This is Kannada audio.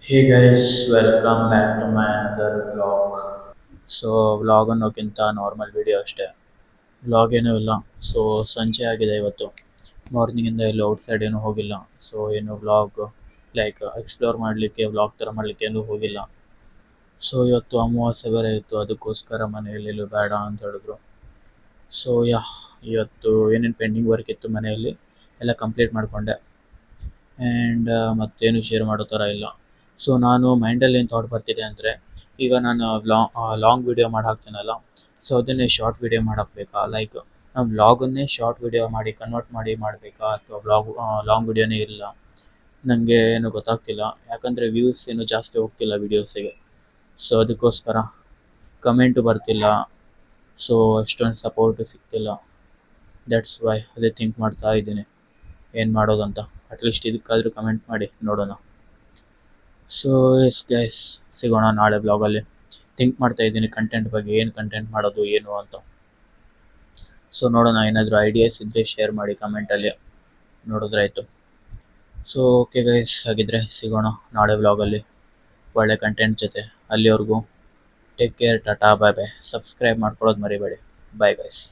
Hey guys, welcome back to my another vlog. So vlog ಅನ್ನೋಕ್ಕಿಂತ ನಾರ್ಮಲ್ ವಿಡಿಯೋ ಅಷ್ಟೇ. ವ್ಲಾಗ್ ಏನೂ ಇಲ್ಲ. ಸೊ ಸಂಜೆ ಆಗಿದೆ ಇವತ್ತು. ಮಾರ್ನಿಂಗಿಂದ ಎಲ್ಲೂ ಔಟ್ಸೈಡ್ ಏನೂ ಹೋಗಿಲ್ಲ. ಸೊ ಏನು ವ್ಲಾಗ್ ಲೈಕ್ ಎಕ್ಸ್ಪ್ಲೋರ್ ಮಾಡಲಿಕ್ಕೆ ವ್ಲಾಗ್ ಥರ ಮಾಡಲಿಕ್ಕೆ ಎಲ್ಲೂ ಹೋಗಿಲ್ಲ. ಸೊ ಇವತ್ತು ಅಮಾವಾಸ್ಯೆ ಬೇರೆ ಇತ್ತು, ಅದಕ್ಕೋಸ್ಕರ ಮನೆಯಲ್ಲಿ ಎಲ್ಲೂ ಬೇಡ ಅಂತ ಹೇಳಿದ್ರು. ಸೊ ಇವತ್ತು ಏನೇನು ಪೆಂಡಿಂಗ್ ವರ್ಕ್ ಇತ್ತು ಮನೆಯಲ್ಲಿ ಎಲ್ಲ ಕಂಪ್ಲೀಟ್ ಮಾಡಿಕೊಂಡೆ. ಆ್ಯಂಡ್ ಮತ್ತೇನು ಶೇರ್ ಮಾಡೋ ಥರ ಇಲ್ಲ. ಸೊ ನಾನು ಮೈಂಡಲ್ಲಿ ಏನು ಥಾಟ್ ಬರ್ತಿದೆ ಅಂದರೆ, ಈಗ ನಾನು ಲಾಂಗ್ ವೀಡಿಯೋ ಮಾಡಿ ಹಾಕ್ತೀನಲ್ಲ, ಸೊ ಅದನ್ನೇ ಶಾರ್ಟ್ ವೀಡಿಯೋ ಮಾಡಿ ಹಾಕ್ಬೇಕಾ, ಲೈಕ್ ನಾನು ವ್ಲಾಗನ್ನೇ ಶಾರ್ಟ್ ವೀಡಿಯೋ ಮಾಡಿ ಕನ್ವರ್ಟ್ ಮಾಡಿ ಮಾಡಬೇಕಾ, ಅಥವಾ ಲಾಂಗ್ ವೀಡಿಯೋನೇ ಇಲ್ಲ, ನನಗೆ ಏನು ಗೊತ್ತಾಗ್ತಿಲ್ಲ. ಯಾಕಂದರೆ ವ್ಯೂಸ್ ಏನು ಜಾಸ್ತಿ ಹೋಗ್ತಿಲ್ಲ ವೀಡಿಯೋಸಿಗೆ. ಸೊ ಅದಕ್ಕೋಸ್ಕರ ಕಮೆಂಟು ಬರ್ತಿಲ್ಲ. ಸೊ ಅಷ್ಟೊಂದು ಸಪೋರ್ಟು ಸಿಗ್ತಿಲ್ಲ. ದ್ಯಾಟ್ಸ್ ವೈ ಅದೇ ಥಿಂಕ್ ಮಾಡ್ತಾ ಇದ್ದೀನಿ ಏನು ಮಾಡೋದಂತ. ಅಟ್ಲೀಸ್ಟ್ ಇದಕ್ಕಾದರೂ ಕಮೆಂಟ್ ಮಾಡಿ ನೋಡೋಣ. ಸೊ ಎಸ್ ಗೈಸ್, ಸಿಗೋಣ ನಾಳೆ ಬ್ಲಾಗಲ್ಲಿ. ಥಿಂಕ್ ಮಾಡ್ತಾ ಇದ್ದೀನಿ ಕಂಟೆಂಟ್ ಬಗ್ಗೆ, ಏನು ಕಂಟೆಂಟ್ ಮಾಡೋದು ಏನು ಅಂತ. ಸೊ ನೋಡೋಣ, ಏನಾದರೂ ಐಡಿಯಾಸ್ ಇದ್ದರೆ ಶೇರ್ ಮಾಡಿ ಕಮೆಂಟಲ್ಲಿ, ನೋಡಿದ್ರಾಯ್ತು. ಸೊ ಓಕೆ ಗೈಸ್, ಹಾಗಿದ್ರೆ ಸಿಗೋಣ ನಾಳೆ ಬ್ಲಾಗಲ್ಲಿ ಒಳ್ಳೆ ಕಂಟೆಂಟ್ ಜೊತೆ. ಅಲ್ಲಿವರೆಗೂ take care, tata, bye bye. Subscribe ಮಾಡ್ಕೊಳ್ಳೋದು ಮರಿಬೇಡಿ. Bye guys.